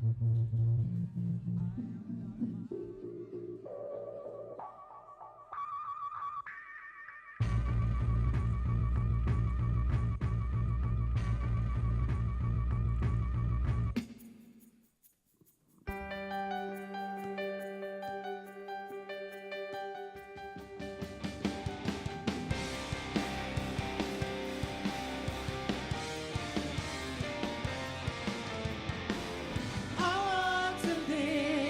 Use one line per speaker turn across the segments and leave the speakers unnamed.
I want to be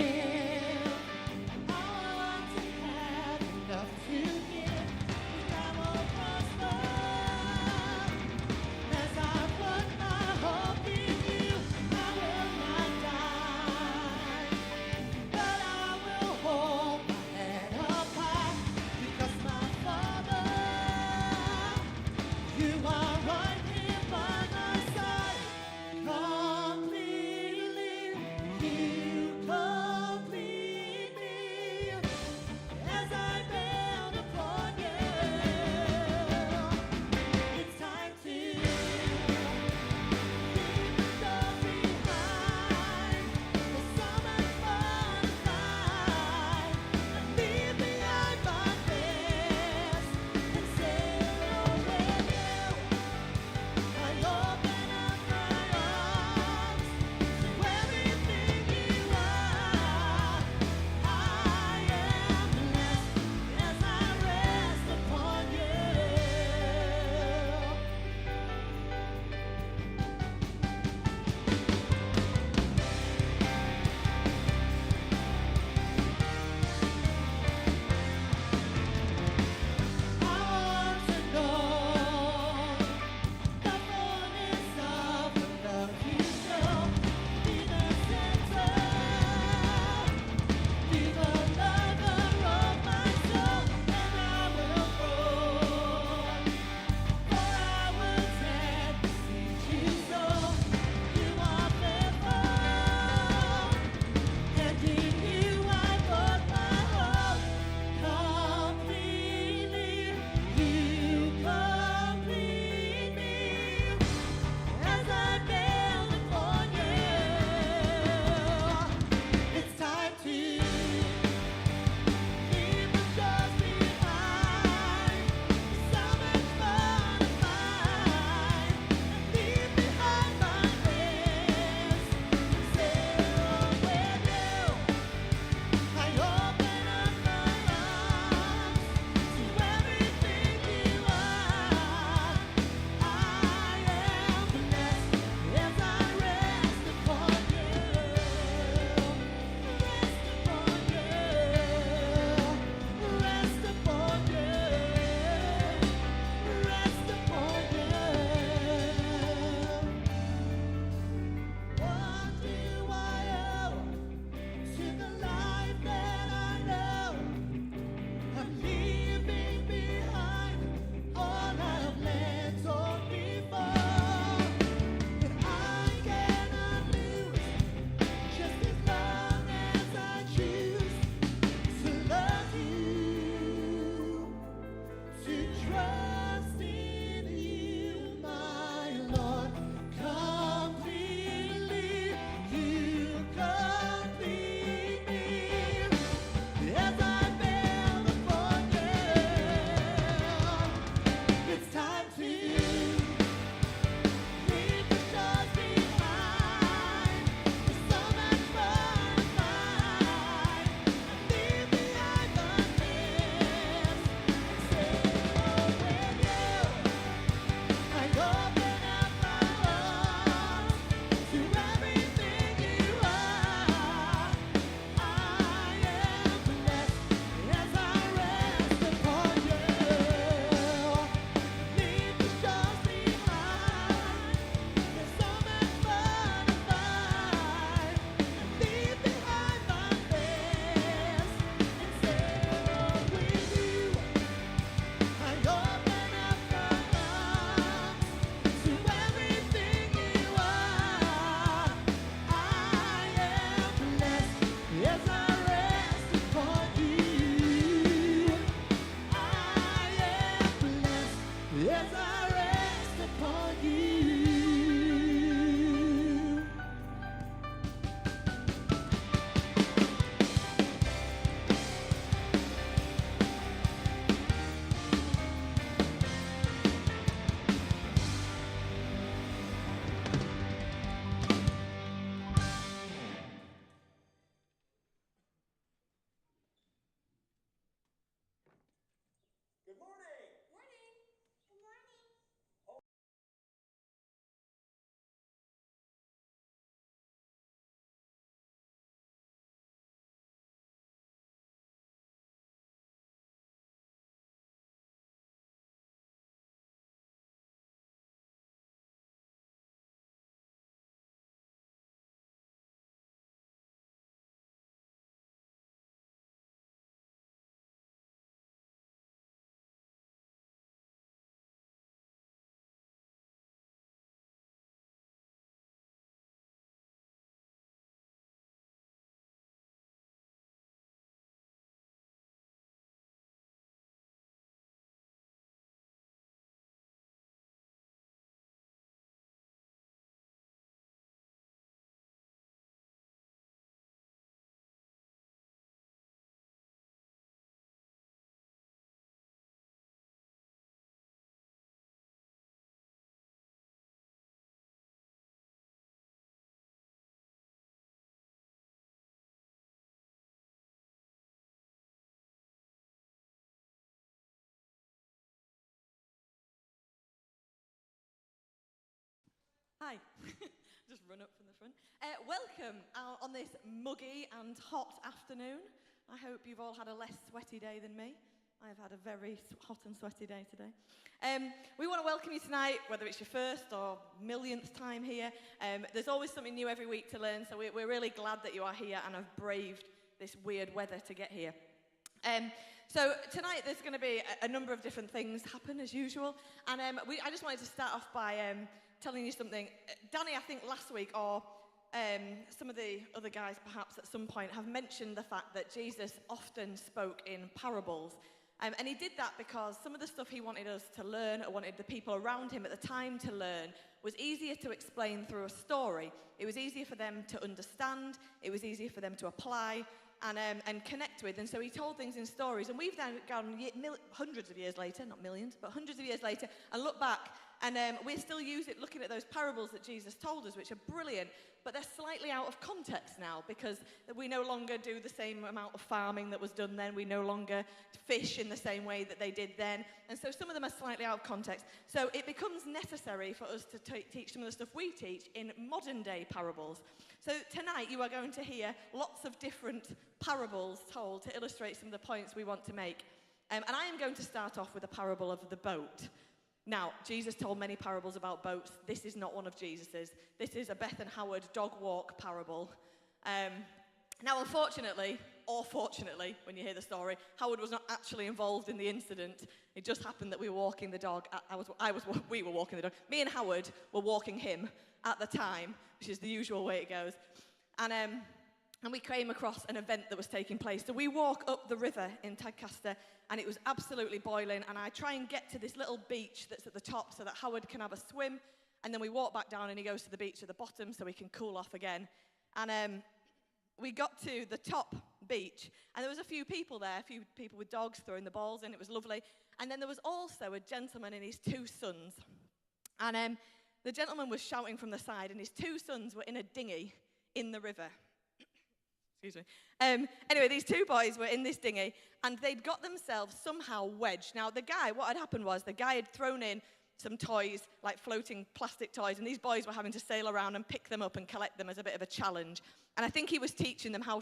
Good morning.
Morning. Good morning.
Hi, just run up from the front. Welcome on this muggy and hot afternoon. I hope you've all had a less sweaty day than me. I've had a very hot and sweaty day today. We want to welcome you tonight, whether it's your first or millionth time here. There's always something new every week to learn, so we're really glad that you are here and have braved this weird weather to get here. So tonight there's going to be a number of different things happen as usual, and I just wanted to start off by telling you something. Danny, I think last week, or some of the other guys perhaps at some point, have mentioned the fact that Jesus often spoke in parables. And he did that because some of the stuff he wanted us to learn, or wanted the people around him at the time to learn, was easier to explain through a story. It was easier for them to understand, it was easier for them to apply and connect with. And so he told things in stories. And we've now gone hundreds of years later, not millions, but hundreds of years later, and look back, and we still use it looking at those parables that Jesus told us, which are brilliant, but they're slightly out of context now, because we no longer do the same amount of farming that was done then. We no longer fish in the same way that they did then. And so some of them are slightly out of context. So it becomes necessary for us to teach some of the stuff we teach in modern day parables. So tonight you are going to hear lots of different parables told to illustrate some of the points we want to make. And I am going to start off with a parable of the boat. Now, Jesus told many parables about boats. This is not one of Jesus's. This is a Beth and Howard dog walk parable. Now, unfortunately, or fortunately, when you hear the story, Howard was not actually involved in the incident. It just happened that we were walking the dog. We were walking the dog. Me and Howard were walking him at the time, which is the usual way it goes. And we came across an event that was taking place. So we walk up the river in Tadcaster, and it was absolutely boiling. And I try and get to this little beach that's at the top so that Howard can have a swim. And then we walk back down, and he goes to the beach at the bottom so we can cool off again. And we got to the top beach, and there was a few people there, a few people with dogs throwing the balls in. It was lovely. And then there was also a gentleman and his two sons. And the gentleman was shouting from the side, and his two sons were in a dinghy in the river. Excuse me. Anyway, these two boys were in this dinghy, and they'd got themselves somehow wedged. Now, what had happened was the guy had thrown in some toys, like floating plastic toys, and these boys were having to sail around and pick them up and collect them as a bit of a challenge. And I think he was teaching them how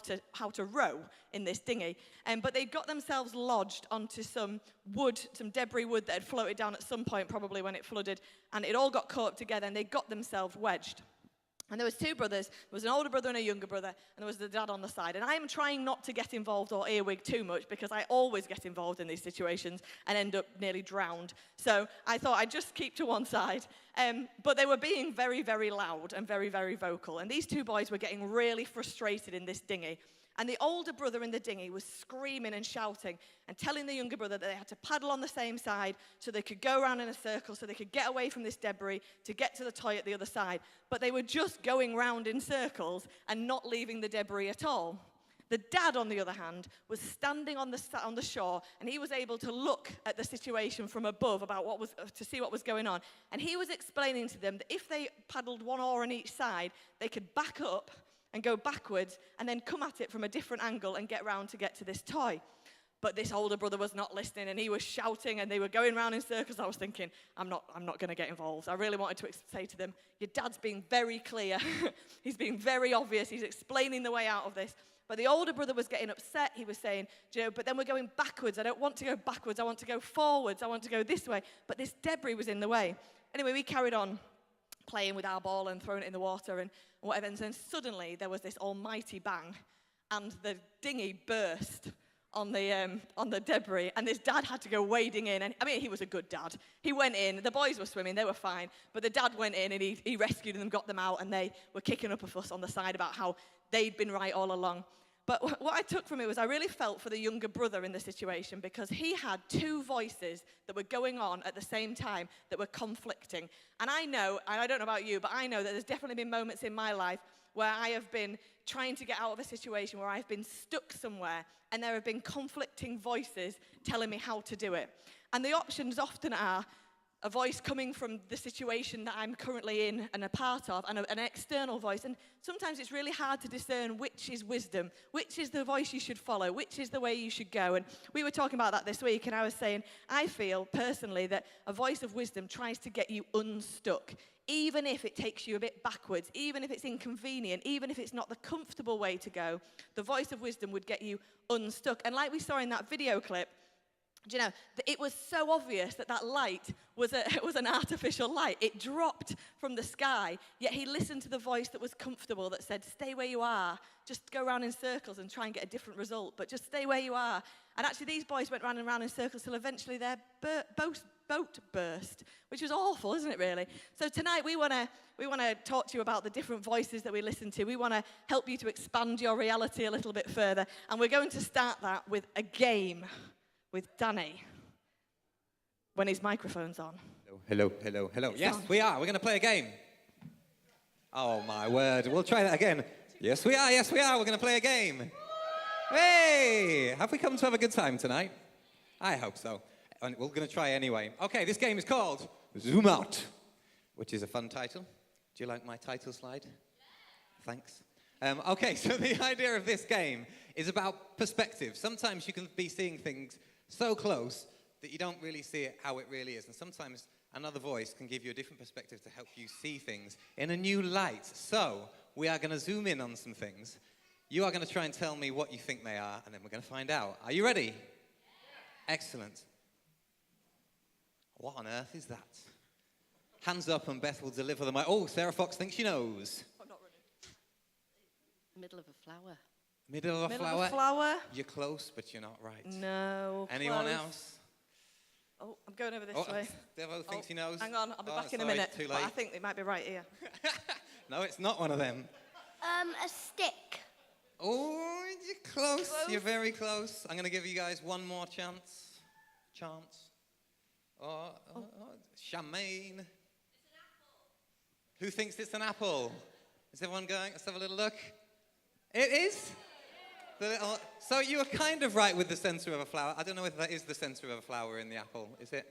to row in this dinghy. But they got themselves lodged onto some wood, some debris wood that had floated down at some point, probably when it flooded, and it all got caught up together, and they got themselves wedged. And there was two brothers. There was an older brother and a younger brother, and there was the dad on the side. And I am trying not to get involved or earwig too much, because I always get involved in these situations and end up nearly drowned. So I thought I'd just keep to one side. But they were being very, very loud and very, very vocal. And these two boys were getting really frustrated in this dinghy. And the older brother in the dinghy was screaming and shouting and telling the younger brother that they had to paddle on the same side so they could go around in a circle, so they could get away from this debris to get to the toy at the other side. But they were just going round in circles and not leaving the debris at all. The dad, on the other hand, was standing on the shore, and he was able to look at the situation from above to see what was going on. And he was explaining to them that if they paddled one oar on each side, they could back up and go backwards and then come at it from a different angle and get round to get to this toy. But this older brother was not listening, and he was shouting, and they were going round in circles. I was thinking, I'm not going to get involved. I really wanted to say to them, your dad's being very clear. He's being very obvious. He's explaining the way out of this. But the older brother was getting upset. He was saying, but then we're going backwards. I don't want to go backwards. I want to go forwards. I want to go this way. But this debris was in the way. Anyway, we carried on playing with our ball and throwing it in the water and whatever. And then suddenly there was this almighty bang, and the dinghy burst on the debris, and this dad had to go wading in. And I mean, he was a good dad. He went in. The boys were swimming. They were fine. But the dad went in, and he rescued them, got them out, and they were kicking up a fuss on the side about how they'd been right all along. But what I took from it was I really felt for the younger brother in the situation, because he had two voices that were going on at the same time that were conflicting. And I know, and I don't know about you, but I know that there's definitely been moments in my life where I have been trying to get out of a situation where I've been stuck somewhere, and there have been conflicting voices telling me how to do it. And the options often are a voice coming from the situation that I'm currently in and a part of, and an external voice. And sometimes it's really hard to discern which is wisdom, which is the voice you should follow, which is the way you should go. And we were talking about that this week, and I was saying, I feel personally that a voice of wisdom tries to get you unstuck, even if it takes you a bit backwards, even if it's inconvenient, even if it's not the comfortable way to go. The voice of wisdom would get you unstuck. And like we saw in that video clip, do you know, it was so obvious that light was an artificial light. It dropped from the sky, yet he listened to the voice that was comfortable, that said, stay where you are. Just go around in circles and try and get a different result, but just stay where you are. And actually, these boys went round and round in circles till eventually their boat burst, which was awful, isn't it, really? So tonight, we want to talk to you about the different voices that we listen to. We want to help you to expand your reality a little bit further. And we're going to start that with a game with Danny, when his microphone's on.
Hello. Yes, we are. We're going to play a game. Oh, my word. We'll try that again. Yes, we are. We're going to play a game. Hey! Have we come to have a good time tonight? I hope so. And we're going to try anyway. Okay, this game is called Zoom Out, which is a fun title. Do you like my title slide? Thanks. Okay, so the idea of this game is about perspective. Sometimes you can be seeing things so close that you don't really see it how it really is. And sometimes another voice can give you a different perspective to help you see things in a new light. So we are going to zoom in on some things. You are going to try and tell me what you think they are, and then we're going to find out. Are you ready? Yeah. Excellent. What on earth is that? Hands up and Beth will deliver them. Oh, Sarah Fox thinks she knows.
I'm not running.
Middle of a flower.
Middle of a flower? You're close, but you're not right.
No.
Anyone
close.
else?
Oh, I'm going over this way.
Devo thinks he knows.
Hang on, I'll be back in a minute.
Too late.
But I think it might be right here.
No, it's not one of them.
A stick.
Oh, you're close. You're very close. I'm going to give you guys one more chance. Charmaine. It's an apple. Who thinks it's an apple? Is everyone going? Let's have a little look. It is? So you were kind of right with the center of a flower. I don't know whether that is the center of a flower in the apple, is it?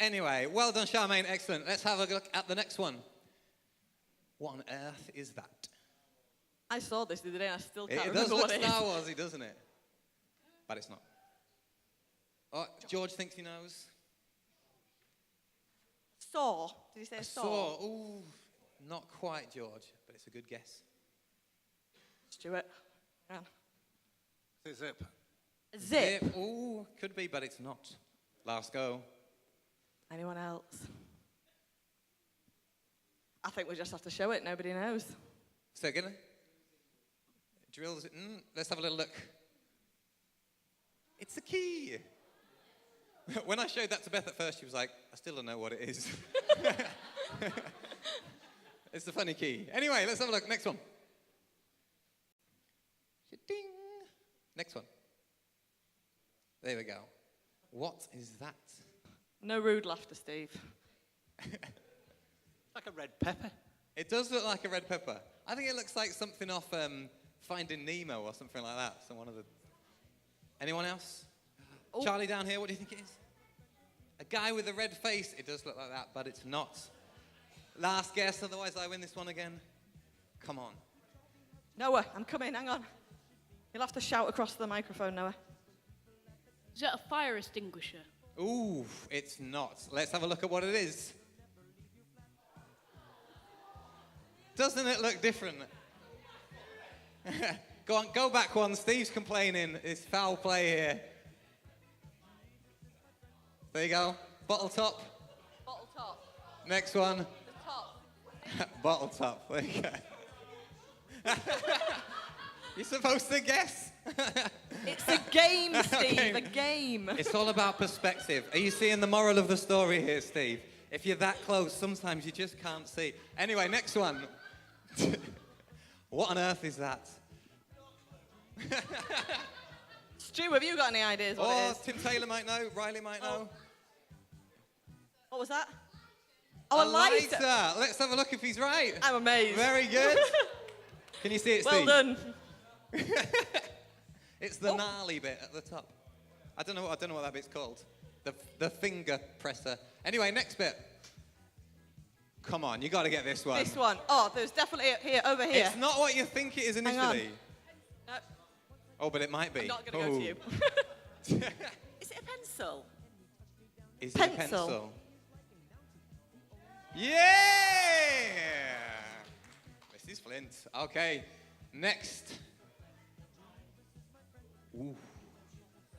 Anyway, well done, Charmaine. Excellent. Let's have a look at the next one. What on earth is that?
I saw this the other day and I still can't remember
what it is. It does look Star Warsy, doesn't it? But it's not. Oh, George thinks he knows.
Saw. Did you say a saw?
Saw. Ooh, not quite, George, but it's a good guess.
Stuart. Yeah.
It's a zip.
Zip.
Ooh, could be, but it's not. Last go.
Anyone else? I think we just have to show it. Nobody knows.
So again, drills. Let's have a little look. It's a key. When I showed that to Beth at first, she was like, I still don't know what it is. It's the funny key. Anyway, let's have a look. Next one. Ding. Next one. There we go. What is that?
No rude laughter, Steve.
Like a red pepper.
It does look like a red pepper. I think it looks like something off Finding Nemo or something like that. So one of the. Anyone else? Oh. Charlie down here, what do you think it is? A guy with a red face. It does look like that, but it's not. Last guess, otherwise I win this one again. Come on.
Noah, I'm coming, hang on. You'll have to shout across the microphone, Noah.
Is it a fire extinguisher?
Ooh, it's not. Let's have a look at what it is. Doesn't it look different? Go on, go back one. Steve's complaining. It's foul play here. There you go. Bottle top.
Bottle top.
Next one.
The top.
Bottle top. There you go. You're supposed to guess.
It's a game, Steve,
Okay.
a game.
It's all about perspective. Are you seeing the moral of the story here, Steve? If you're that close, sometimes you just can't see. Anyway, next one. What on earth is that?
Stu, have you got any ideas what it is?
Tim Taylor might know. Riley might know.
What was that? Oh, a lighter.
Let's have a look if he's right.
I'm amazed.
Very good. Can you see it,
Well
Steve?
done.
It's the gnarly bit at the top. I don't know what that bit's called. The finger presser. Anyway, next bit. Come on, you got to get this one.
This one. Oh, there's definitely over here.
It's not what you think it is
Hang on.
initially.
No,
Oh, but it might be.
I'm not going to go to you. Is it a pencil?
Is it a
Pencil.
pencil? Yeah! Mrs. Flint. Okay, next. Ooh.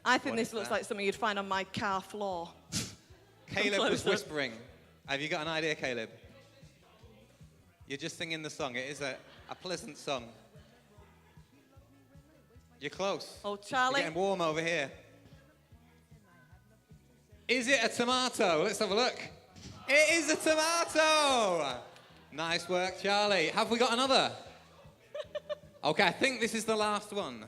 I think
What
this
is
looks
that?
like something you'd find on my car floor.
Caleb was
closer.
whispering. Have you got an idea, Caleb? You're just singing the song. It is a pleasant song. You're close.
Oh,
You're
Charlie.
getting warm over here. Is it a tomato? Let's have a look. It is a tomato. Nice work, Charlie. Have we got another? Okay, I think this is the last one.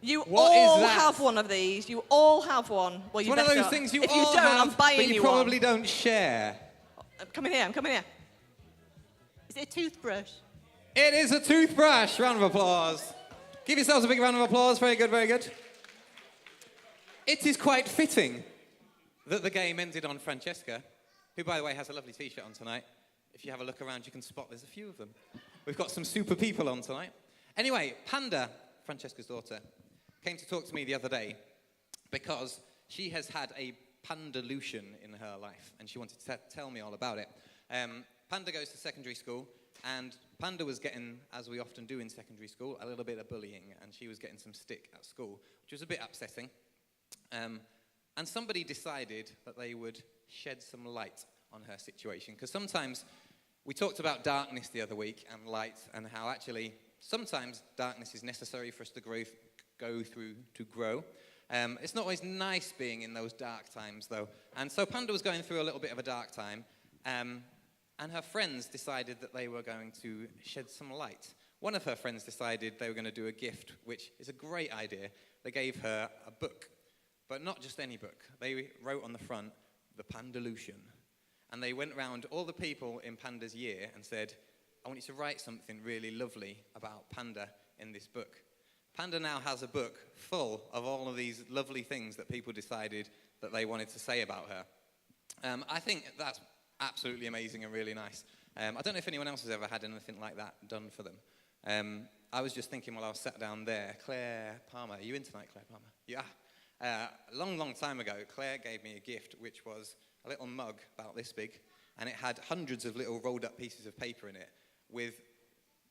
You
What is
all
that?
have one of these. You all have one. Well,
It's
you
one of
better.
those things you
if
all
you don't,
have,
I'm buying
but you
you
probably
one.
don't share.
I'm coming here. I'm coming here.
Is it a toothbrush?
It is a toothbrush. Round of applause. Give yourselves a big round of applause. Very good, very good. It is quite fitting that the game ended on Francesca, who, by the way, has a lovely T-shirt on tonight. If you have a look around, you can spot there's a few of them. We've got some super people on tonight. Anyway, Panda, Francesca's daughter, came to talk to me the other day because she has had a pandalution in her life, and she wanted to tell me all about it. Panda goes to secondary school, and Panda was getting, as we often do in secondary school, a little bit of bullying, and she was getting some stick at school, which was a bit upsetting. And somebody decided that they would shed some light on her situation, because sometimes we talked about darkness the other week and light, and how actually sometimes darkness is necessary for us to go through to grow. It's not always nice being in those dark times, though. And so Panda was going through a little bit of a dark time, and her friends decided that they were going to shed some light. One of her friends decided they were going to do a gift, which is a great idea. They gave her a book, but not just any book. They wrote on the front, "The Pandalution." And they went round all the people in Panda's year and said, "I want you to write something really lovely about Panda in this book." Panda now has a book full of all of these lovely things that people decided that they wanted to say about her. I think that's absolutely amazing and really nice. I don't know if anyone else has ever had anything like that done for them. I was just thinking while I was sat down there, Claire Palmer, are you in tonight, Claire Palmer? Yeah. A long, long time ago, Claire gave me a gift, which was a little mug about this big, and it had hundreds of little rolled up pieces of paper in it with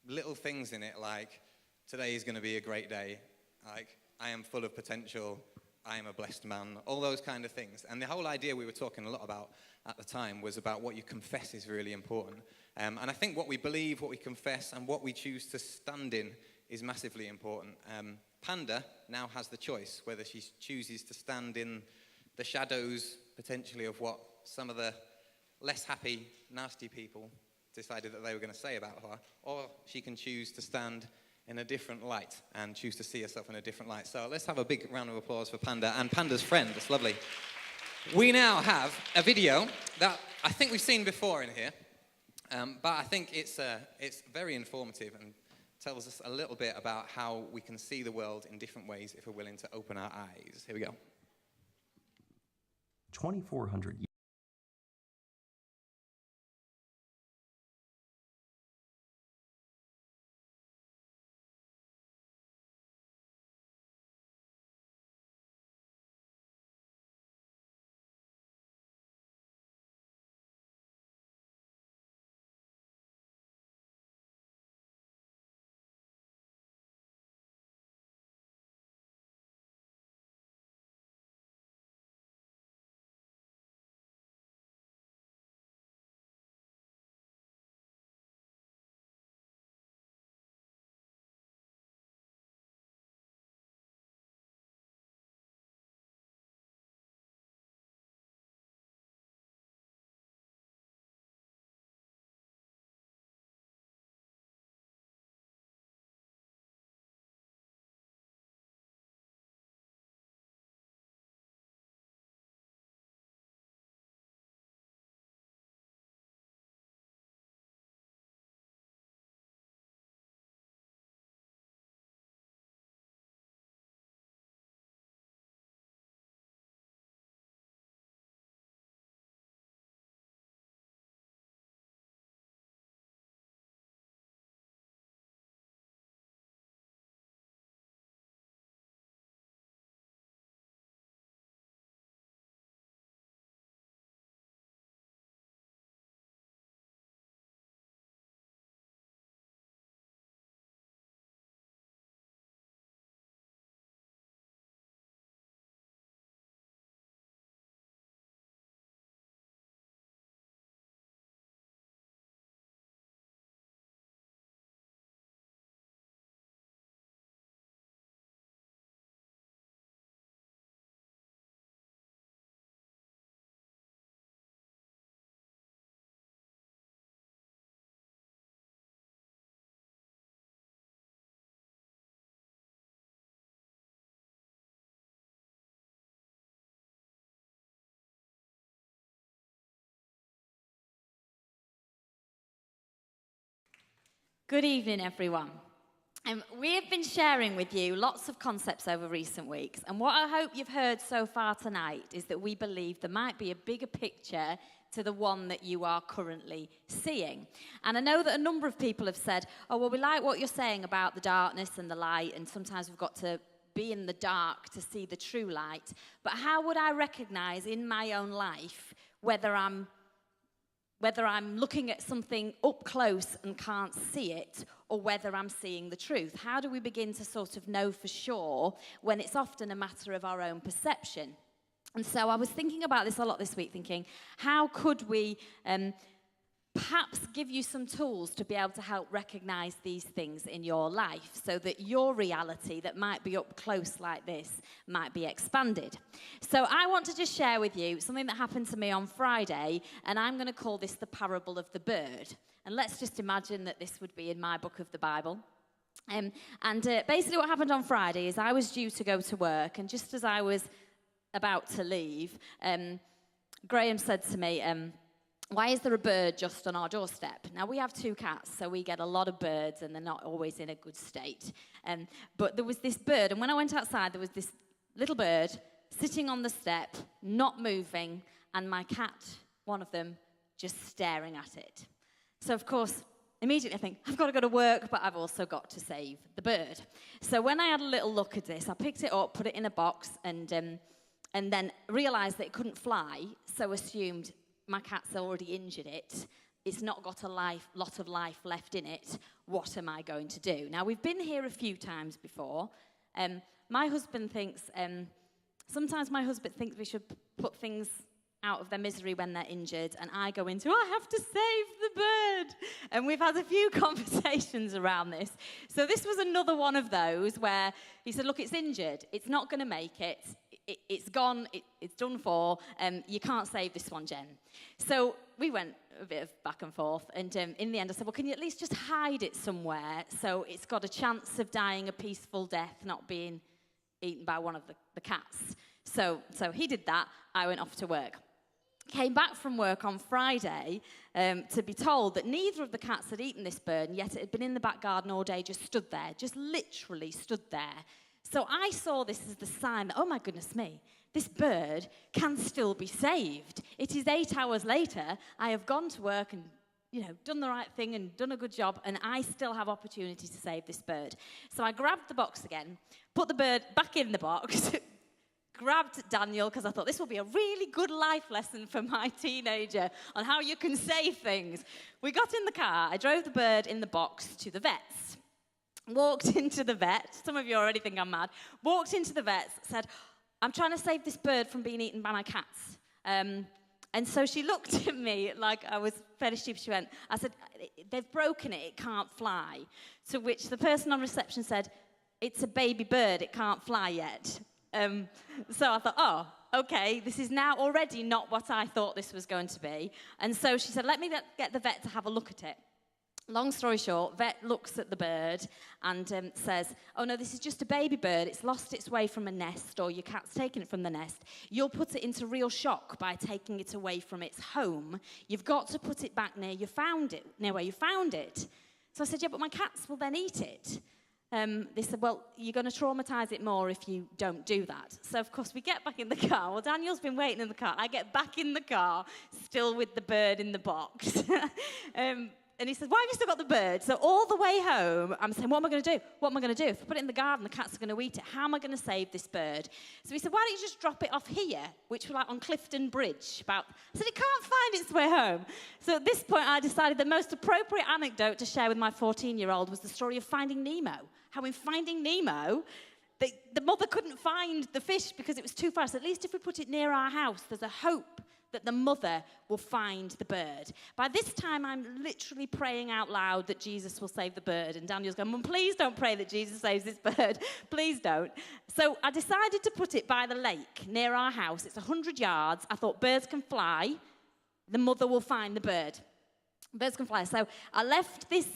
little things in it like, "Today is going to be a great day," like, "I am full of potential," "I am a blessed man," all those kind of things. And the whole idea we were talking a lot about at the time was about what you confess is really important. And I think what we believe, what we confess, and what we choose to stand in is massively important. Panda now has the choice whether she chooses to stand in the shadows, potentially, of what some of the less happy, nasty people decided that they were going to say about her, or she can choose to stand in a different light and choose to see herself in a different light. So let's have a big round of applause for Panda and Panda's friend. It's lovely. We now have a video that I think we've seen before in here, but I think it's very informative and tells us a little bit about how we can see the world in different ways if we're willing to open our eyes. Here we go.
2,400 Good evening, everyone. We have been sharing with you lots of concepts over recent weeks, and what I hope you've heard so far tonight is that we believe there might be a bigger picture to the one that you are currently seeing. And I know that a number of people have said, oh, well, we like what you're saying about the darkness and the light, and sometimes we've got to be in the dark to see the true light. But how would I recognize in my own life whether I'm looking at something up close and can't see it, or whether I'm seeing the truth? How do we begin to sort of know for sure when it's often a matter of our own perception? And so I was thinking about this a lot this week, thinking, how could we perhaps give you some tools to be able to help recognize these things in your life so that your reality that might be up close like this might be expanded. So I want to just share with you something that happened to me on Friday, and I'm going to call this the parable of the bird. And let's just imagine that this would be in my book of the Bible. Basically what happened on Friday is I was due to go to work, and just as I was about to leave, Graham said to me, why is there a bird just on our doorstep? Now, we have 2 cats, so we get a lot of birds, and they're not always in a good state. But there was this bird, and when I went outside, there was this little bird sitting on the step, not moving, and my cat, one of them, just staring at it. So, of course, immediately I think, I've got to go to work, but I've also got to save the bird. So when I had a little look at this, I picked it up, put it in a box, and then realised that it couldn't fly, so assumed my cat's already injured it. It's not got a lot of life left in it. What am I going to do? Now, we've been here a few times before. My husband thinks, sometimes my husband thinks we should put things out of their misery when they're injured, and I go into, I have to save the bird. And we've had a few conversations around this. So this was another one of those where he said, look, it's injured. It's not going to make it. It's gone, it's done for, you can't save this one, Jen. So we went a bit of back and forth, and in the end I said, well, can you at least just hide it somewhere so it's got a chance of dying a peaceful death, not being eaten by one of the cats. So he did that. I went off to work. Came back from work on Friday to be told that neither of the cats had eaten this bird, and yet it had been in the back garden all day, just stood there, just literally stood there. So I saw this as the sign that, oh my goodness me, this bird can still be saved. It is 8 hours later. I have gone to work and, done the right thing and done a good job, and I still have opportunity to save this bird. So I grabbed the box again, put the bird back in the box, grabbed Daniel, because I thought this will be a really good life lesson for my teenager on how you can save things. We got in the car. I drove the bird in the box to the vet's. Walked into the vet. Some of you already think I'm mad. Walked into the vet, said, I'm trying to save this bird from being eaten by my cats. And so she looked at me like I was fairly stupid. She went, I said, they've broken it. It can't fly. To which the person on reception said, it's a baby bird. It can't fly yet. So I thought, oh, okay, this is now already not what I thought this was going to be. And so she said, let me get the vet to have a look at it. Long story short, vet looks at the bird and says, oh no, this is just a baby bird. It's lost its way from a nest, or your cat's taken it from the nest. You'll put it into real shock by taking it away from its home. You've got to put it back near where you found it. So I said, yeah, but my cats will then eat it. They said, well, you're going to traumatize it more if you don't do that. So, of course, we get back in the car. Well, Daniel's been waiting in the car. I get back in the car, still with the bird in the box. And he says, why have you still got the bird? So all the way home, I'm saying, what am I going to do? What am I going to do? If I put it in the garden, the cats are going to eat it. How am I going to save this bird? So he said, why don't you just drop it off here, which was like on Clifton Bridge. I said, it can't find its way home. So at this point, I decided the most appropriate anecdote to share with my 14-year-old was the story of Finding Nemo. How in Finding Nemo, the mother couldn't find the fish because it was too far. So at least if we put it near our house, there's a hope that the mother will find the bird. By this time, I'm literally praying out loud that Jesus will save the bird. And Daniel's going, Mum, please don't pray that Jesus saves this bird. Please don't. So I decided to put it by the lake near our house. It's 100 yards. I thought birds can fly. The mother will find the bird. Birds can fly. So I left this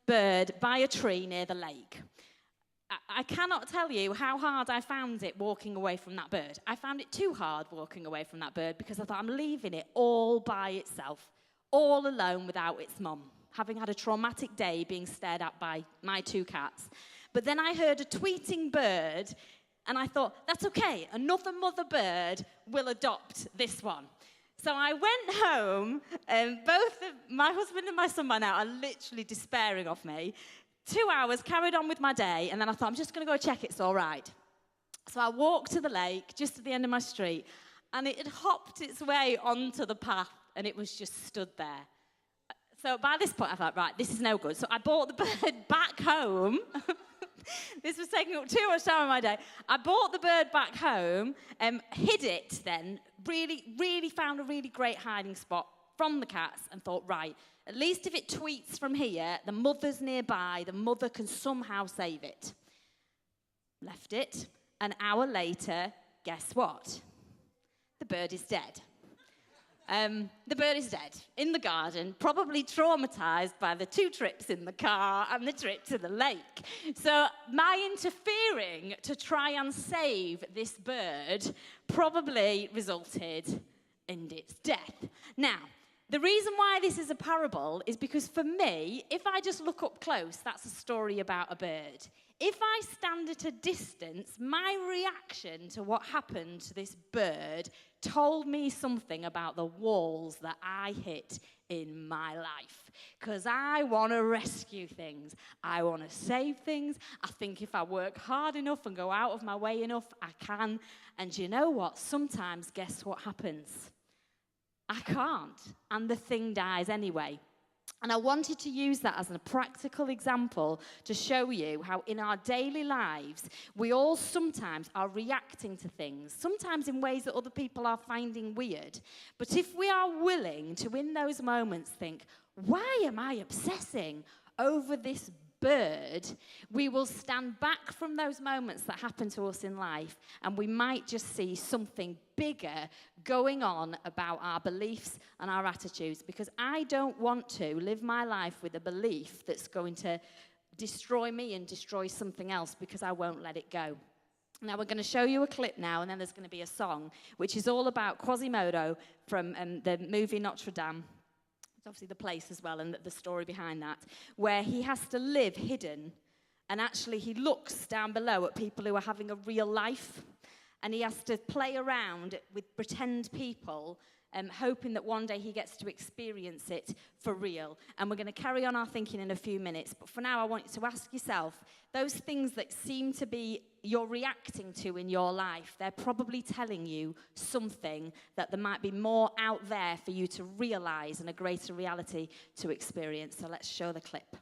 bird by a tree near the lake. I cannot tell you how hard I found it walking away from that bird. I found it too hard walking away from that bird because I thought I'm leaving it all by itself, all alone without its mum. having had a traumatic day being stared at by my 2 cats. But then I heard a tweeting bird, and I thought, that's okay, another mother bird will adopt this one. So I went home, and my husband and my son by now are literally despairing of me. 2 hours, carried on with my day, and then I thought, I'm just going to go check it's all right. So I walked to the lake, just at the end of my street, and it had hopped its way onto the path, and it was just stood there. So by this point, I thought, right, this is no good. So I brought the bird back home. This was taking up too much time of my day. I brought the bird back home, hid it then, really found a really great hiding spot from the cats, and thought, right, at least if it tweets from here, the mother's nearby, the mother can somehow save it. Left it. An hour later, guess what? The bird is dead. The bird is dead in the garden, probably traumatized by the 2 trips in the car and the trip to the lake. So my interfering to try and save this bird probably resulted in its death. Now, the reason why this is a parable is because for me, if I just look up close, that's a story about a bird. If I stand at a distance, my reaction to what happened to this bird told me something about the walls that I hit in my life. Because I want to rescue things. I want to save things. I think if I work hard enough and go out of my way enough, I can. And you know what? Sometimes, guess what happens? I can't. And the thing dies anyway. And I wanted to use that as a practical example to show you how in our daily lives, we all sometimes are reacting to things, sometimes in ways that other people are finding weird. But if we are willing to, in those moments, think, why am I obsessing over this bird, we will stand back from those moments that happen to us in life, and we might just see something bigger going on about our beliefs and our attitudes, because I don't want to live my life with a belief that's going to destroy me and destroy something else because I won't let it go. Now, we're going to show you a clip now, and then there's going to be a song, which is all about Quasimodo from the movie Notre Dame. Obviously the place as well, and the story behind that, where he has to live hidden, and actually he looks down below at people who are having a real life, and he has to play around with pretend people, hoping that one day he gets to experience it for real. And we're going to carry on our thinking in a few minutes, but for now I want you to ask yourself, those things that seem to be you're reacting to in your life, they're probably telling you something that there might be more out there for you to realize and a greater reality to experience. So let's show the clip.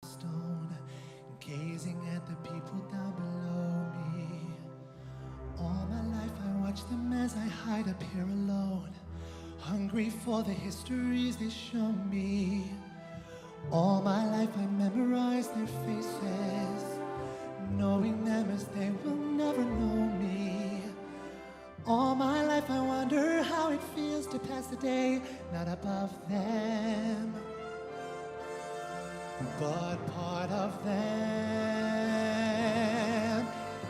Stone, gazing at the people down below me. All my life I watch them as I hide up here alone, hungry for the histories they show me. All my life I memorized their faces, knowing them as they will never know me. All my life I wonder how it feels to pass the day not above them, but part of them.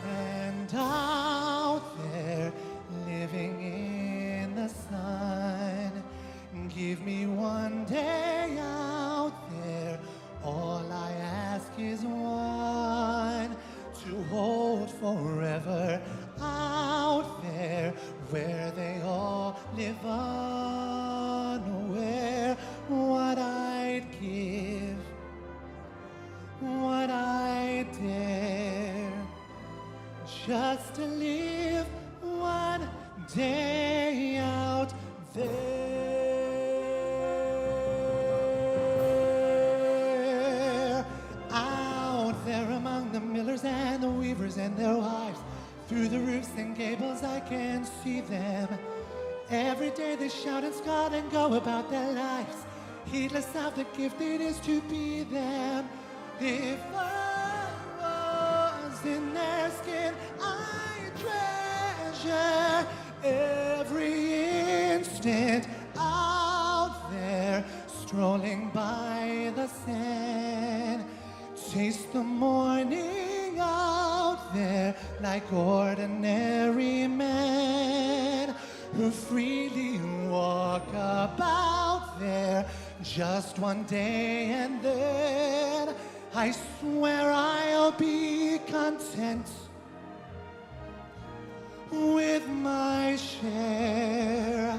And out there, living in the sun, give me one day out there. All I ask is one, to hold forever out there, where they all live unaware. What I'd give, what I dare, just to live one day out there. Out there among the millers and the weavers and their wives, through the roofs and gables I can see them. Every day they shout and scout and go about their lives, heedless of the gift it is to be them. If I was in their skin, I'd treasure every instant out there, strolling by the sand. Taste the morning out there, like ordinary men who freely walk about there. Just one day and then I swear I'll be content with my share.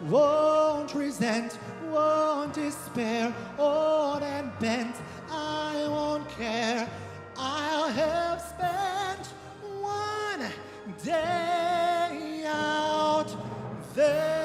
Won't resent, won't despair, old and bent, I won't care. I'll have spent one day out there.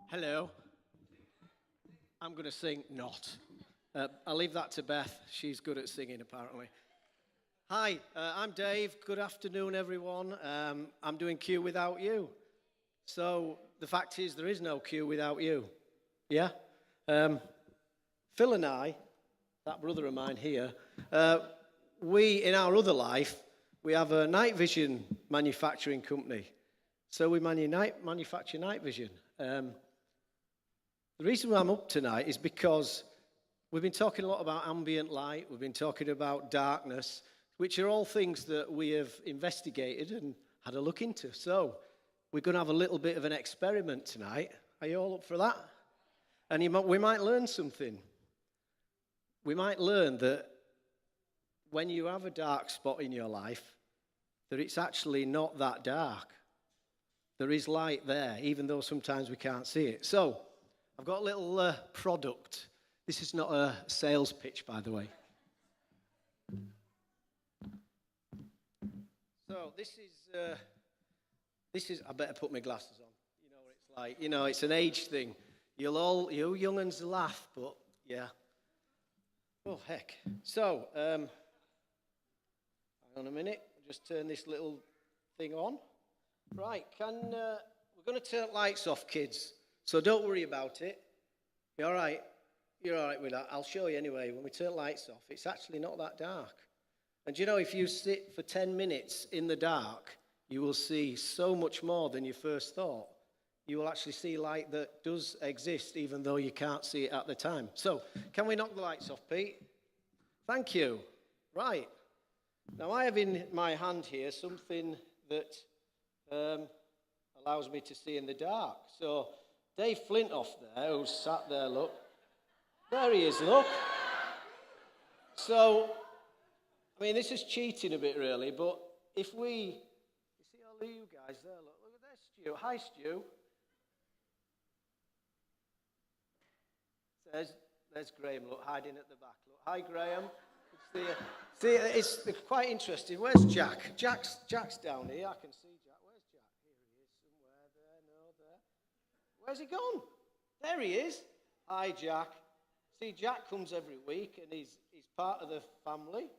Hello. I'm going to sing not. I'll leave that to Beth. She's good at singing, apparently. Hi, I'm Dave. Good afternoon, everyone. I'm doing Q without you. So the fact is, there is no Q without you. Yeah? Phil and I, that brother of mine here, we, in our other life, we have a night vision manufacturing company. So we manufacture night vision. The reason why I'm up tonight is because we've been talking a lot about ambient light. We've been talking about darkness, which are all things that we have investigated and had a look into. So we're going to have a little bit of an experiment tonight. Are you all up for that? And we might learn something. We might learn that when you have a dark spot in your life, that it's actually not that dark. There is light there, even though sometimes we can't see it. So I've got a little product. This is not a sales pitch, by the way. So this is. I better put my glasses on. You know what it's like. You know, it's an age thing. You young uns laugh, but yeah. Oh heck. So, hang on a minute. I'll just turn this little thing on. Right. We're going to turn lights off, kids. So don't worry about it. You're all right. You're all right with that. I'll show you anyway. When we turn lights off, it's actually not that dark. And you know, if you sit for 10 minutes in the dark, you will see so much more than you first thought. You will actually see light that does exist, even though you can't see it at the time. So, can we knock the lights off, Pete? Thank you. Right. Now, I have in my hand here something that allows me to see in the dark. So, Dave Flintoff there, who's sat there, look. There he is, look. So, I mean, this is cheating a bit, really, but if we... You see all of you guys there, look at there, Stu. Hi, Stu. There's Graham, look, hiding at the back. Look, hi, Graham. Good to see you. See, it's quite interesting. Where's Jack? Jack's down here. I can see Jack. Where's Jack? Here he is, somewhere there. No, there. Where's he gone? There he is. Hi, Jack. See, Jack comes every week, and he's part of the family.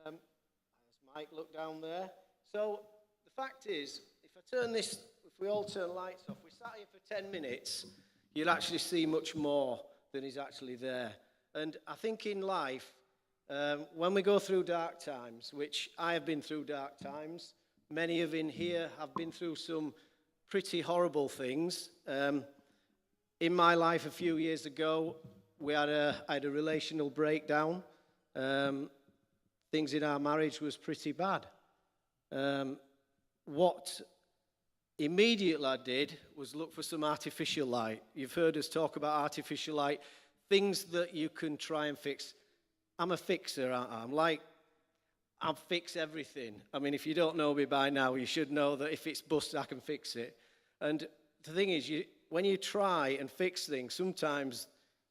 There's Mike, look down there. So the fact is, if we all turn lights off, we sat here for 10 minutes, you'll actually see much more than is actually there. And I think in life, when we go through dark times, which I have been through dark times, many of in here have been through some pretty horrible things. In my life a few years ago, I had a relational breakdown. Things in our marriage was pretty bad. What immediately I did was look for some artificial light. You've heard us talk about artificial light, things that you can try and fix. I'm a fixer, aren't I? I'll fix everything. I mean, if you don't know me by now, you should know that if it's busted, I can fix it. And the thing is, when you try and fix things, sometimes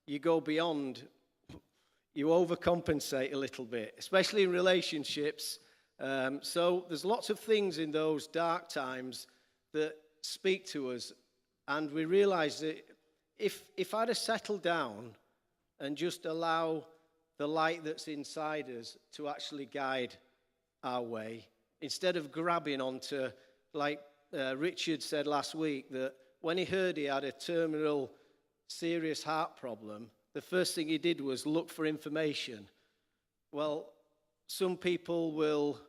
you go beyond, you overcompensate a little bit, especially in relationships. So there's lots of things in those dark times that speak to us, and we realize that if I'd have settled down and just allow the light that's inside us to actually guide our way, instead of grabbing onto, like Richard said last week, that when he heard he had a terminal serious heart problem, the first thing he did was look for information. Well, some people will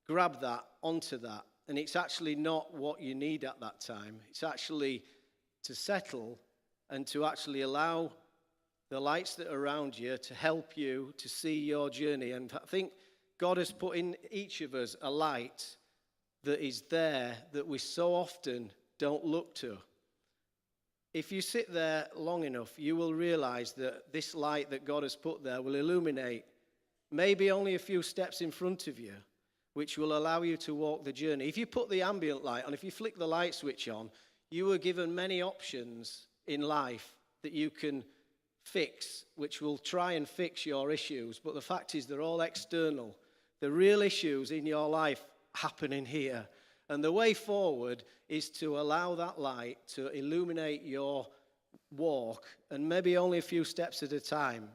grab that onto that, and it's actually not what you need at that time. It's actually to settle and to actually allow the lights that are around you to help you to see your journey. And I think God has put in each of us a light that is there that we so often don't look to. If you sit there long enough, you will realize that this light that God has put there will illuminate maybe only a few steps in front of you, which will allow you to walk the journey. If you put the ambient light on, if you flick the light switch on, you are given many options in life that you can fix, which will try and fix your issues. But the fact is, they're all external. The real issues in your life happen in here. And the way forward is to allow that light to illuminate your walk, and maybe only a few steps at a time.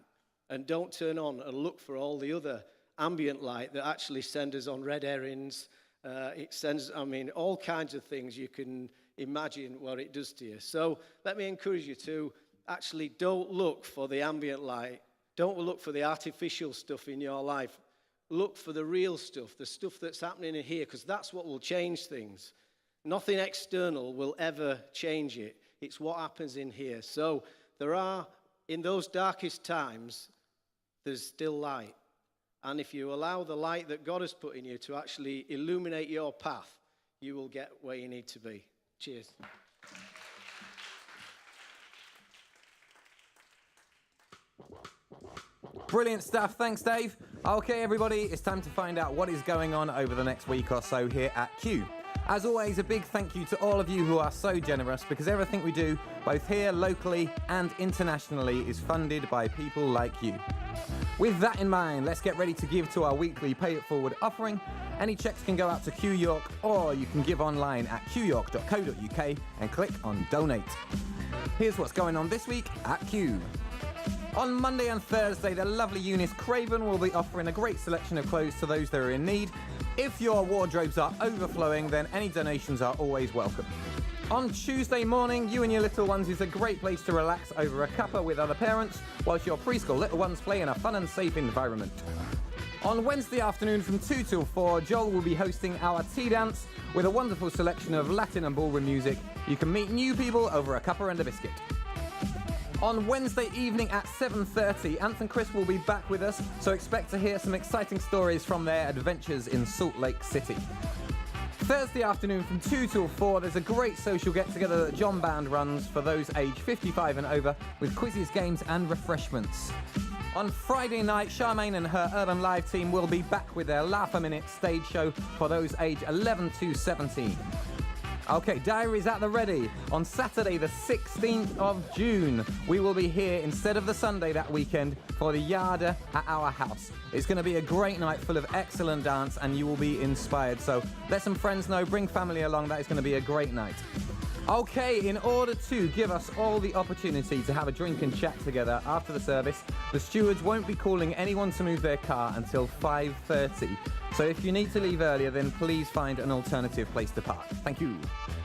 And don't turn on and look for all the other ambient light that actually sends us on red errands. It sends, all kinds of things you can imagine what it does to you. So let me encourage you to actually don't look for the ambient light. Don't look for the artificial stuff in your life. Look for the real stuff, the stuff that's happening in here, because that's what will change things. Nothing external will ever change it. It's what happens in here. So there are in those darkest times, there's still light. And if you allow the light that God has put in you to actually illuminate your path, you will get where you need to be. Cheers.
Brilliant stuff. Thanks, Dave. Okay, everybody, it's time to find out what is going on over the next week or so here at Q. As always, a big thank you to all of you who are so generous, because everything we do, both here locally and internationally, is funded by people like you. With that in mind, let's get ready to give to our weekly Pay It Forward offering. Any checks can go out to Q York, or you can give online at qyork.co.uk and click on Donate. Here's what's going on this week at Q. On Monday and Thursday, the lovely Eunice Craven will be offering a great selection of clothes to those that are in need. If your wardrobes are overflowing, then any donations are always welcome. On Tuesday morning, You and Your Little Ones is a great place to relax over a cuppa with other parents, whilst your preschool little ones play in a fun and safe environment. On Wednesday afternoon from 2 till 4, Joel will be hosting our tea dance with a wonderful selection of Latin and ballroom music. You can meet new people over a cuppa and a biscuit. On Wednesday evening at 7:30, Anth and Chris will be back with us, so expect to hear some exciting stories from their adventures in Salt Lake City. Thursday afternoon from 2 till 4, there's a great social get-together that John Band runs for those aged 55 and over, with quizzes, games and refreshments. On Friday night, Charmaine and her Urban Live team will be back with their Laugh a Minute stage show for those aged 11 to 17. Okay, diaries at the ready. On Saturday, the 16th of June, we will be here instead of the Sunday that weekend for the Yada at our house. It's going to be a great night full of excellent dance, and you will be inspired. So let some friends know, bring family along. That is going to be a great night. Okay, in order to give us all the opportunity to have a drink and chat together after the service, the stewards won't be calling anyone to move their car until 5:30. So if you need to leave earlier, then please find an alternative place to park. Thank you.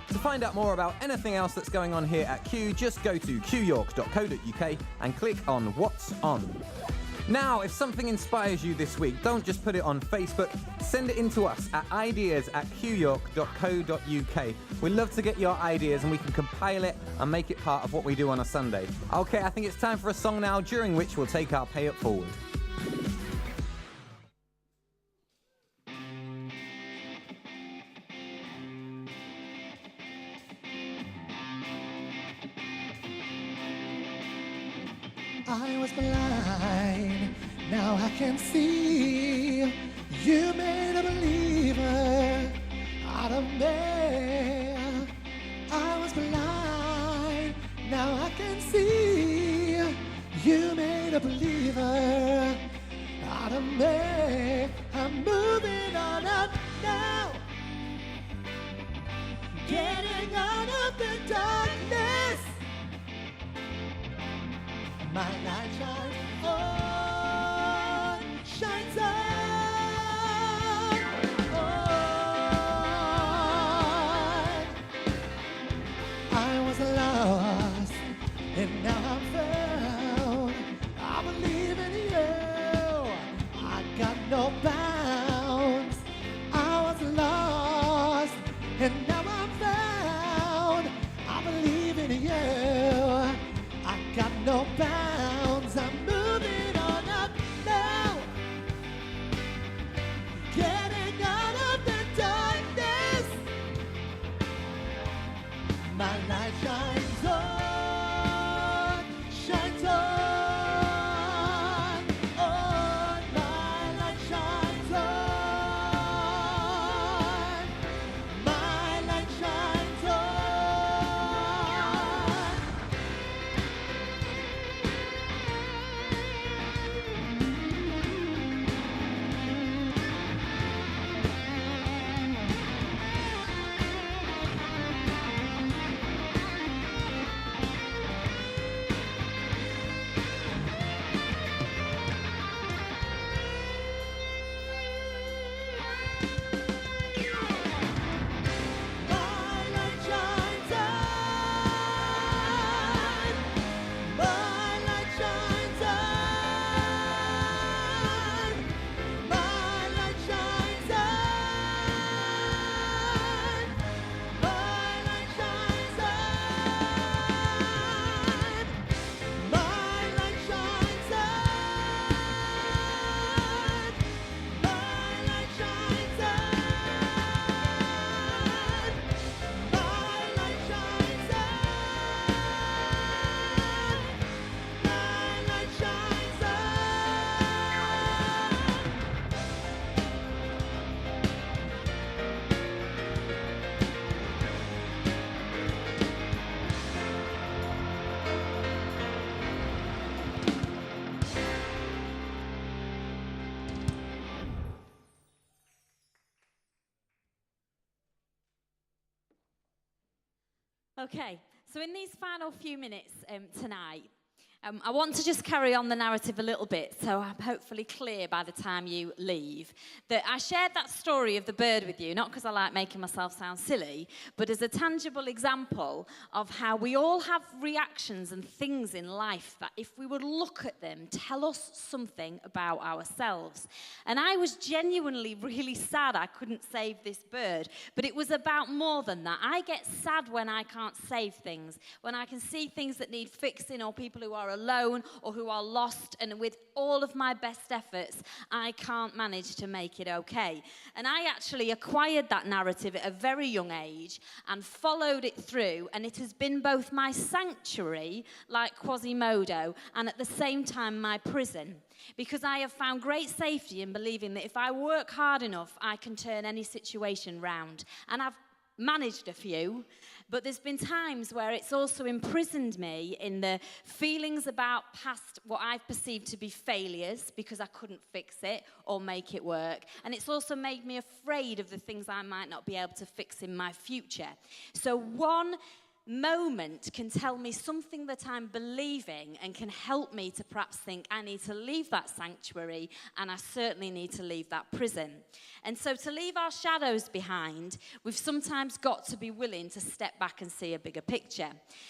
To find out more about anything else that's going on here at Q, just go to qyork.co.uk and click on What's On. Now, if something inspires you this week, don't just put it on Facebook. Send it in to us at ideas@qyork.co.uk. We'd love to get your ideas and we can compile it and make it part of what we do on a Sunday. Okay, I think it's time for a song now, during which we'll take our Pay It Forward.
I was blind, now I can see. You made a believer out of me. I was blind, now I can see. You made a believer out of me. I'm moving on up now, getting out of the darkness. My light shines on, shines on. I was lost, and now I'm found. I believe in you. I got no bounds. I was lost, and now I'm found. I believe in you. I got no bounds. I'm
Okay, so in these final few minutes tonight, I want to just carry on the narrative a little bit, so I'm hopefully clear by the time you leave, that I shared that story of the bird with you, not because I like making myself sound silly, but as a tangible example of how we all have reactions and things in life that if we would look at them, tell us something about ourselves. And I was genuinely really sad I couldn't save this bird, but it was about more than that. I get sad when I can't save things, when I can see things that need fixing or people who are alone or who are lost, and with all of my best efforts, I can't manage to make it okay. And I actually acquired that narrative at a very young age and followed it through, and it has been both my sanctuary, like Quasimodo, and at the same time my prison. Because I have found great safety in believing that if I work hard enough, I can turn any situation round. And I've managed a few, but there's been times where it's also imprisoned me in the feelings about past what I've perceived to be failures because I couldn't fix it or make it work. And it's also made me afraid of the things I might not be able to fix in my future. So one moment can tell me something that I'm believing and can help me to perhaps think I need to leave that sanctuary, and I certainly need to leave that prison. And so to leave our shadows behind, we've sometimes got to be willing to step back and see a bigger picture.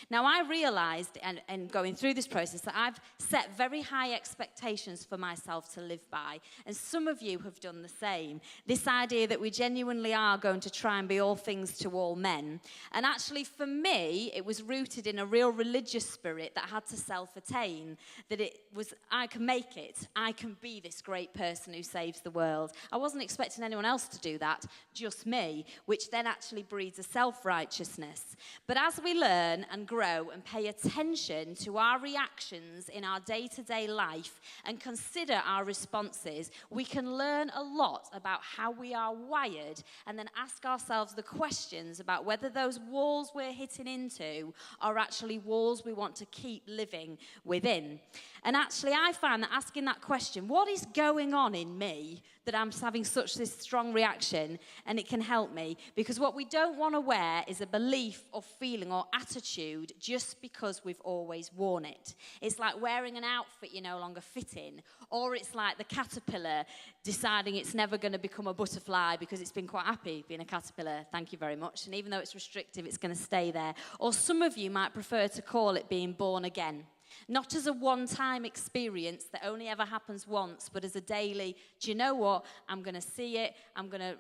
Now, I realised, and going through this process, that I've set very high expectations for myself to live by, and some of you have done the same. This idea that we genuinely are going to try and be all things to all men. And actually, for me, it was rooted in a real religious spirit that had to self-attain, that it was, I can make it, I can be this great person who saves the world. I wasn't expecting anyone else to do that, just me, which then actually breeds a self-righteousness. But as we learn and grow and pay attention to our reactions in our day-to-day life and consider our responses, we can learn a lot about how we are wired, and then ask ourselves the questions about whether those walls we're hitting into are actually walls we want to keep living within. And actually, I find that asking that question, what is going on in me that I'm having such this strong reaction, and it can help me, because what we don't want to wear is a belief or feeling or attitude just because we've always worn it. It's like wearing an outfit you no longer fit in, or it's like the caterpillar deciding it's never going to become a butterfly because it's been quite happy being a caterpillar, thank you very much, and even though it's restrictive, it's going to stay there. Or some of you might prefer to call it being born again. Not as a one-time experience that only ever happens once, but as a daily, do you know what? I'm going to see it. I'm going to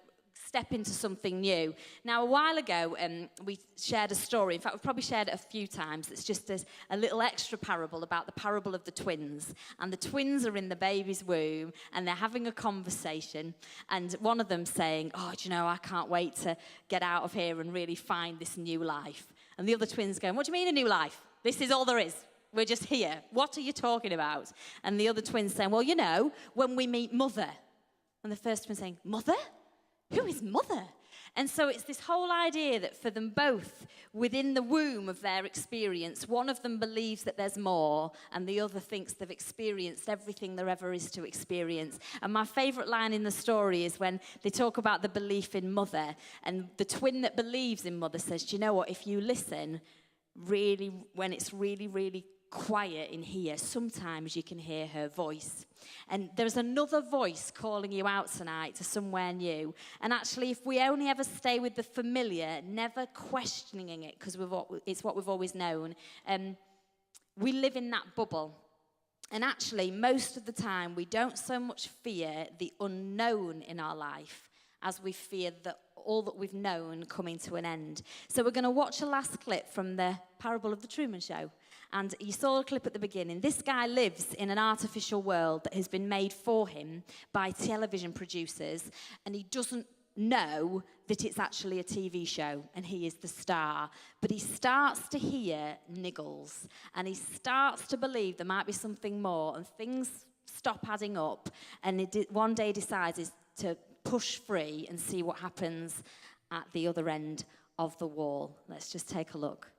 step into something new. Now, a while ago, we shared a story. In fact, we've probably shared it a few times. It's just a little extra parable about the parable of the twins. And the twins are in the baby's womb, and they're having a conversation. And one of them saying, oh, do you know, I can't wait to get out of here and really find this new life. And the other twins going, what do you mean a new life? This is all there is. We're just here. What are you talking about? And the other twin saying, well, you know, when we meet Mother. And the first twin saying, Mother? Who is Mother? And so it's this whole idea that for them both, within the womb of their experience, one of them believes that there's more, and the other thinks they've experienced everything there ever is to experience. And my favourite line in the story is when they talk about the belief in Mother, and the twin that believes in Mother says, do you know what, if you listen, really, when it's really, really quiet in here, sometimes you can hear her voice. And there's another voice calling you out tonight to somewhere new. And actually, if we only ever stay with the familiar, never questioning it, because it's what we've always known, we live in that bubble. And actually, most of the time, we don't so much fear the unknown in our life as we fear that all that we've known coming to an end. So we're going to watch a last clip from the parable of the Truman Show. And you saw a clip at the beginning. This guy lives in an artificial world that has been made for him by television producers, and he doesn't know that it's actually a TV show, and he is the star. But he starts to hear niggles, and he starts to believe there might be something more, and things stop adding up, and one day decides to push free and see what happens at the other end of the wall. Let's just take a look.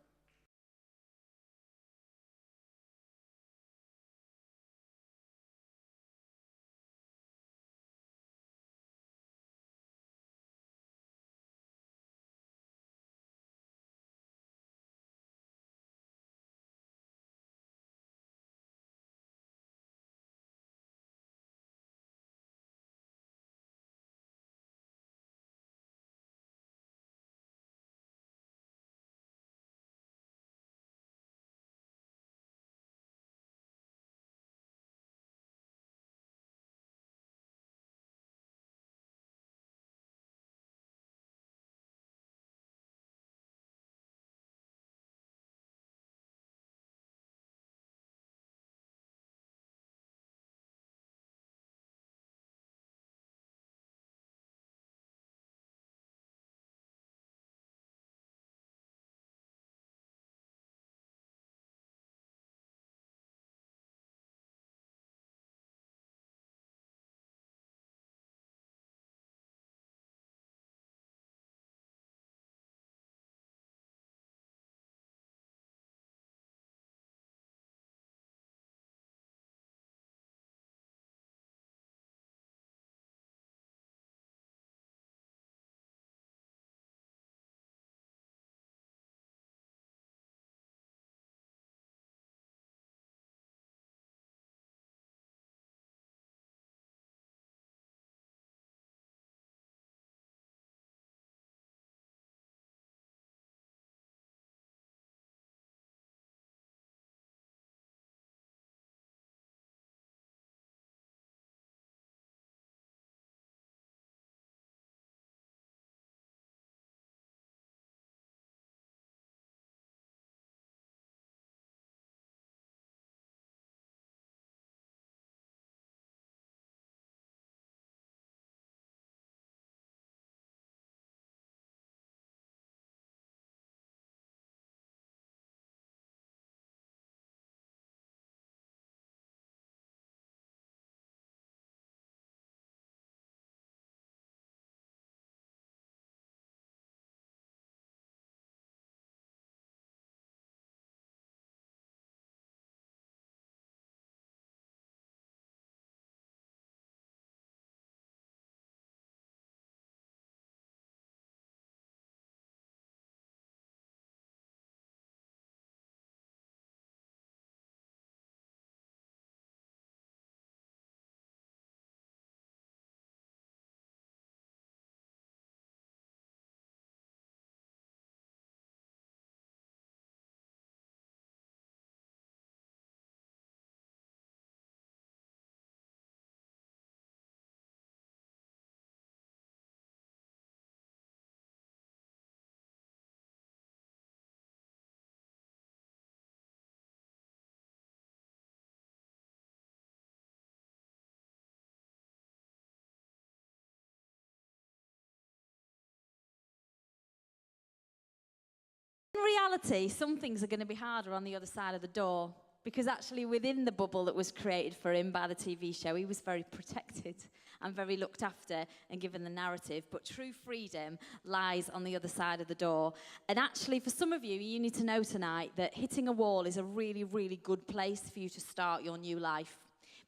reality, some things are going to be harder on the other side of the door. Because actually within the bubble that was created for him by the TV show, he was very protected and very looked after and given the narrative. But true freedom lies on the other side of the door. And actually, for some of you, you need to know tonight that hitting a wall is a really, really good place for you to start your new life.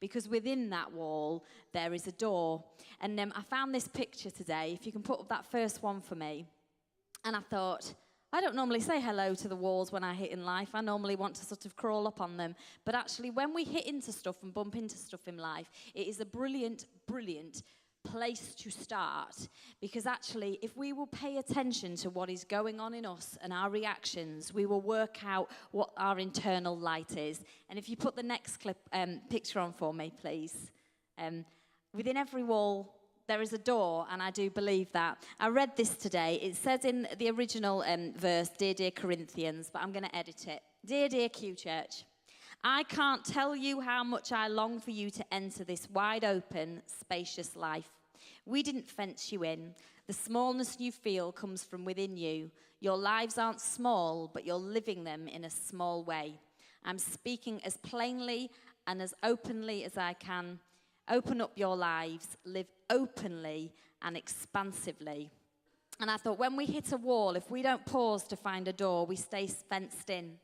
Because within that wall, there is a door. And I found this picture today. If you can put up that first one for me. And I thought, I don't normally say hello to the walls when I hit in life. I normally want to sort of crawl up on them. But actually, when we hit into stuff and bump into stuff in life, it is a brilliant, brilliant place to start. Because actually, if we will pay attention to what is going on in us and our reactions, we will work out what our internal light is. And if you put the next picture on for me, please. Within every wall, there is a door, and I do believe that. I read this today. It says in the original verse, dear Corinthians, but I'm going to edit it. Dear QChurch, I can't tell you how much I long for you to enter this wide open, spacious life. We didn't fence you in. The smallness you feel comes from within you. Your lives aren't small, but you're living them in a small way. I'm speaking as plainly and as openly as I can. Open up your lives, live openly and expansively. And I thought, when we hit a wall, if we don't pause to find a door, we stay fenced in.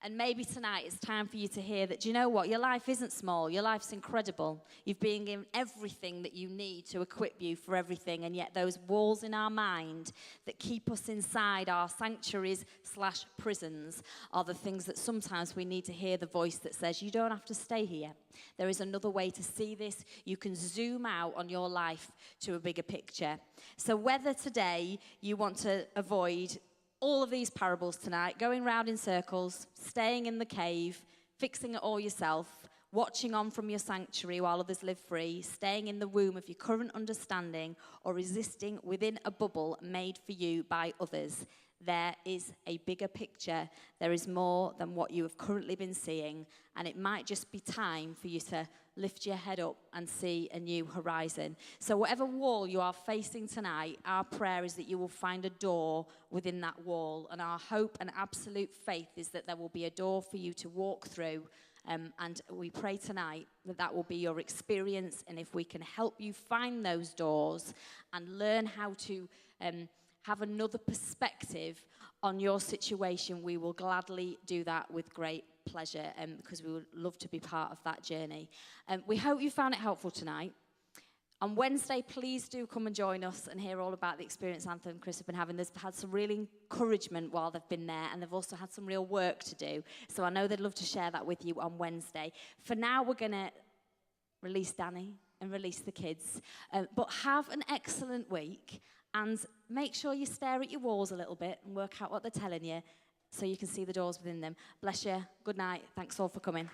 And maybe tonight it's time for you to hear that, do you know what? Your life isn't small. Your life's incredible. You've been given everything that you need to equip you for everything. And yet those walls in our mind that keep us inside our sanctuaries/prisons are the things that sometimes we need to hear the voice that says, you don't have to stay here. There is another way to see this. You can zoom out on your life to a bigger picture. So whether today you want to avoid all of these parables tonight, going round in circles, staying in the cave, fixing it all yourself, watching on from your sanctuary while others live free, staying in the womb of your current understanding, or resisting within a bubble made for you by others. There is a bigger picture. There is more than what you have currently been seeing, and it might just be time for you to lift your head up and see a new horizon. So whatever wall you are facing tonight, our prayer is that you will find a door within that wall, and our hope and absolute faith is that there will be a door for you to walk through. And we pray tonight that that will be your experience, and if we can help you find those doors and learn how to have another perspective on your situation, we will gladly do that with great pleasure, because we would love to be part of that journey. We hope you found it helpful tonight. On Wednesday, please do come and join us and hear all about the experience Anthony and Chris have been having. They've had some real encouragement while they've been there, and they've also had some real work to do. So I know they'd love to share that with you on Wednesday. For now, we're going to release Danny and release the kids. But have an excellent week, and make sure you stare at your walls a little bit and work out what they're telling you so you can see the doors within them. Bless you. Good night. Thanks all for coming.